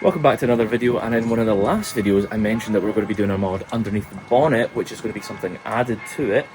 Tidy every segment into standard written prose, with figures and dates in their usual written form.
Welcome back to another video, and in one of the last videos I mentioned that we're going to be doing a mod underneath the bonnet, which is going to be something added to it,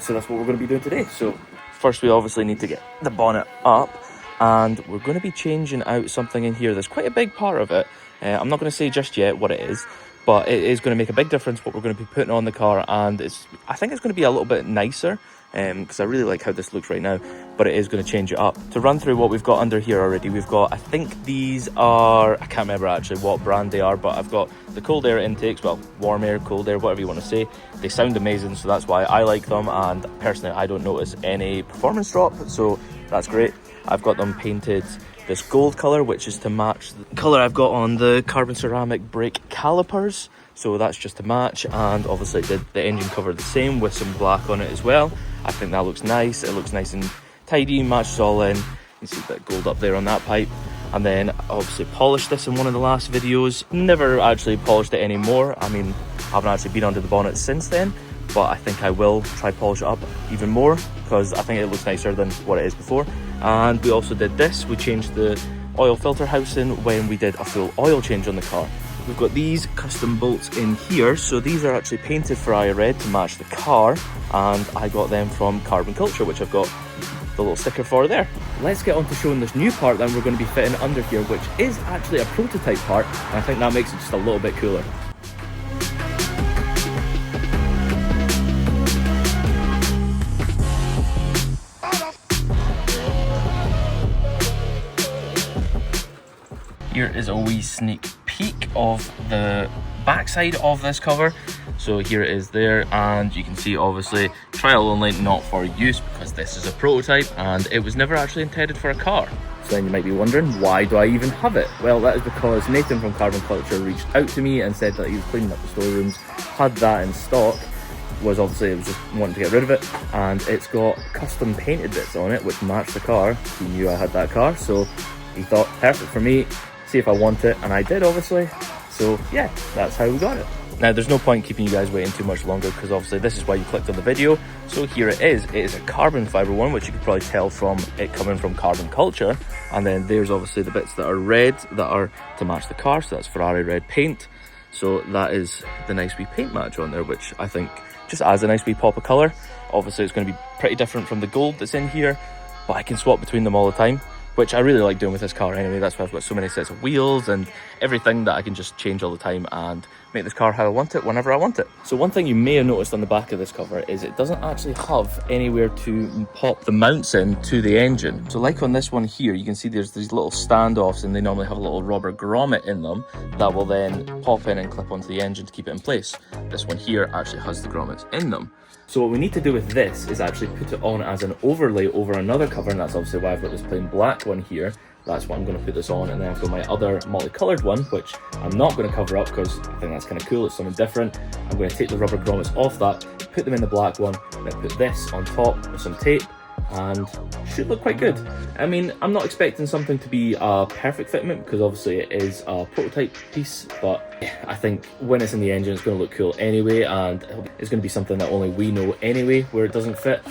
so that's what we're going to be doing today. So first we obviously need to get the bonnet up, and we're going to be changing out something in here. There's quite a big part of it. I'm not going to say just yet what it is, but it is going to make a big difference what we're going to be putting on the car, and I think it's going to be a little bit nicer, because I really like how this looks right now, but it is going to change it up. To run through what we've got under here already, we've got, I think these are, I can't remember actually what brand they are, but I've got the cold air intakes, well, warm air, cold air, whatever you want to say. They sound amazing, so that's why I like them, and personally I don't notice any performance drop, so that's great. I've got them painted this gold colour, which is to match the colour I've got on the carbon ceramic brake calipers, so that's just to match. And obviously did the engine cover the same with some black on it as well. I think that looks nice. It looks nice and tidy, matches all in. You can see a bit of gold up there on that pipe. And then I obviously polished this in one of the last videos. Never actually polished it anymore. I mean, I haven't actually been under the bonnet since then, but I think I will try polish it up even more because I think it looks nicer than what it is before. And we also did this. We changed the oil filter housing when we did a full oil change on the car. We've got these custom bolts in here, so these are actually painted fire red to match the car, and I got them from Carbon Culture, which I've got the little sticker for there. Let's get on to showing this new part that we're going to be fitting under here, which is actually a prototype part, and I think that makes it just a little bit cooler. Here is a wee sneak peek of the backside of this cover. So here it is there, and you can see obviously trial only, not for use, because this is a prototype and it was never actually intended for a car. So then you might be wondering, why do I even have it? Well, that is because Nathan from Carbon Culture reached out to me and said that he was cleaning up the storerooms, had that in stock, it was just wanting to get rid of it, and it's got custom painted bits on it which match the car. He knew I had that car, so he thought, perfect for me, see if I want it, and I did obviously. So yeah, that's how we got it. Now there's no point keeping you guys waiting too much longer, because obviously this is why you clicked on the video. So here it is. It is a carbon fibre one, which you could probably tell from it coming from Carbon Culture. And then there's obviously the bits that are red that are to match the car, so that's Ferrari red paint. So that is the nice wee paint match on there, which I think just adds a nice wee pop of colour. Obviously it's going to be pretty different from the gold that's in here, but I can swap between them all the time, which I really like doing with this car anyway. That's why I've got so many sets of wheels and everything that I can just change all the time and make this car how I want it, whenever I want it. So one thing you may have noticed on the back of this cover is it doesn't actually have anywhere to pop the mounts in to the engine. So like on this one here, you can see there's these little standoffs, and they normally have a little rubber grommet in them that will then pop in and clip onto the engine to keep it in place. This one here actually has the grommets in them. So what we need to do with this is actually put it on as an overlay over another cover, and that's obviously why I've got this plain black one here. That's what I'm going to put this on, and then I've got my other multicolored one, which I'm not going to cover up because I think that's kind of cool, it's something different. I'm going to take the rubber grommets off that, put them in the black one, then put this on top with some tape, and should look quite good. I mean, I'm not expecting something to be a perfect fitment because obviously it is a prototype piece, but I think when it's in the engine it's going to look cool anyway, and it's going to be something that only we know anyway where it doesn't fit.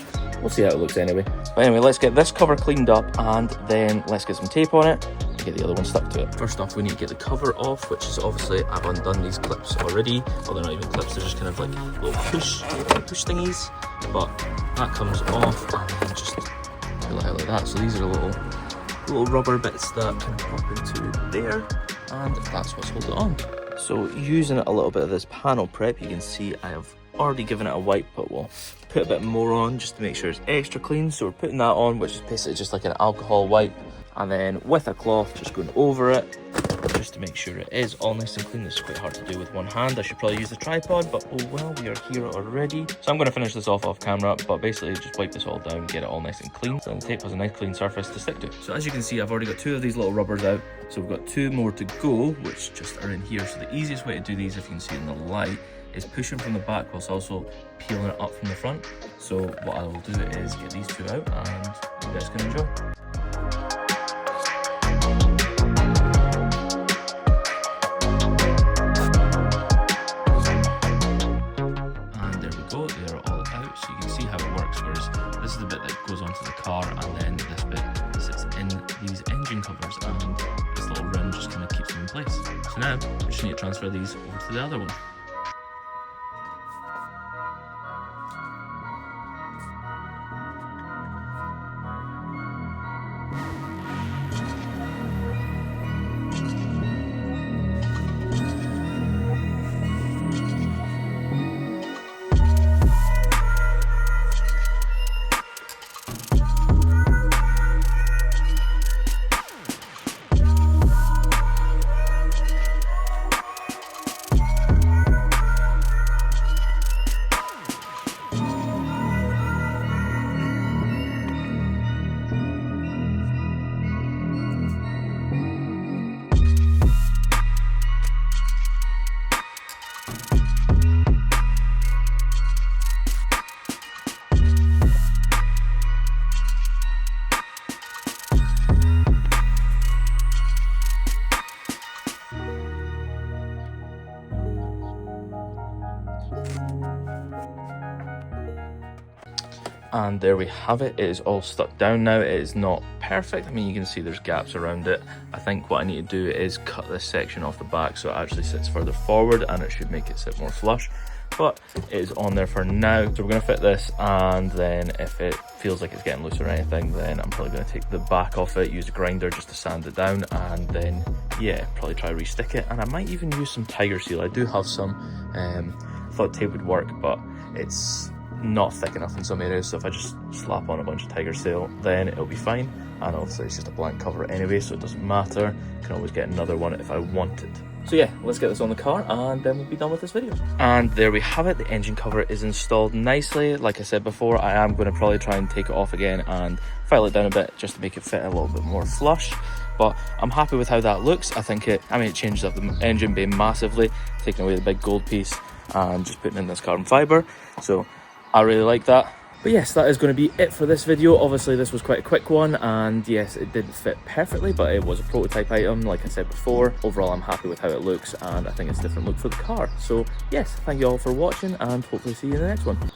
We'll see how it looks anyway. But anyway, let's get this cover cleaned up, and then let's get some tape on it and get the other one stuck to it. First off, we need to get the cover off, which is obviously, I've undone these clips already. Well, they're not even clips, they're just kind of like little push thingies. But that comes off, and then just pull it out like that. So these are little rubber bits that kind of pop into there, and that's what's holding it on. So using a little bit of this panel prep, you can see I have already given it a wipe, but we'll put a bit more on just to make sure it's extra clean. So we're putting that on, which is basically just like an alcohol wipe, and then with a cloth just going over it just to make sure it is all nice and clean. This is quite hard to do with one hand. I should probably use the tripod, but oh well, we are here already. So I'm going to finish this off camera, but basically just wipe this all down, get it all nice and clean, so the tape has a nice clean surface to stick to. So as you can see, I've already got two of these little rubbers out, so we've got two more to go, which just are in here. So the easiest way to do these, if you can see in the light, is pushing from the back whilst also peeling it up from the front. So what I will do is get these two out, and you guys can enjoy. This is the bit that goes onto the car, and then this bit sits in these engine covers, and this little rim just kind of keeps them in place. So now we just need to transfer these over to the other one. And there we have it. It is all stuck down now. It is not perfect. I mean, you can see there's gaps around it. I think what I need to do is cut this section off the back so it actually sits further forward, and it should make it sit more flush. But it is on there for now. So we're going to fit this, and then if it feels like it's getting loose or anything, then I'm probably going to take the back off it, use a grinder just to sand it down, and then yeah, probably try to re-stick it. And I might even use some tiger seal. I do have some. I thought tape would work, but it's not thick enough in some areas, so if I just slap on a bunch of tiger seal, then it'll be fine. And obviously it's just a blank cover anyway, so it doesn't matter. I can always get another one if I wanted. So yeah, let's get this on the car and then we'll be done with this video. And there we have it. The engine cover is installed nicely. Like I said before, I am going to probably try and take it off again and file it down a bit just to make it fit a little bit more flush. But I'm happy with how that looks. I think it changes up the engine bay massively, taking away the big gold piece and just putting in this carbon fibre. So I really like that. But yes, that is going to be it for this video. Obviously this was quite a quick one, and yes, it didn't fit perfectly, but it was a prototype item like I said before. Overall I'm happy with how it looks, and I think it's a different look for the car. So yes, thank you all for watching, and hopefully see you in the next one.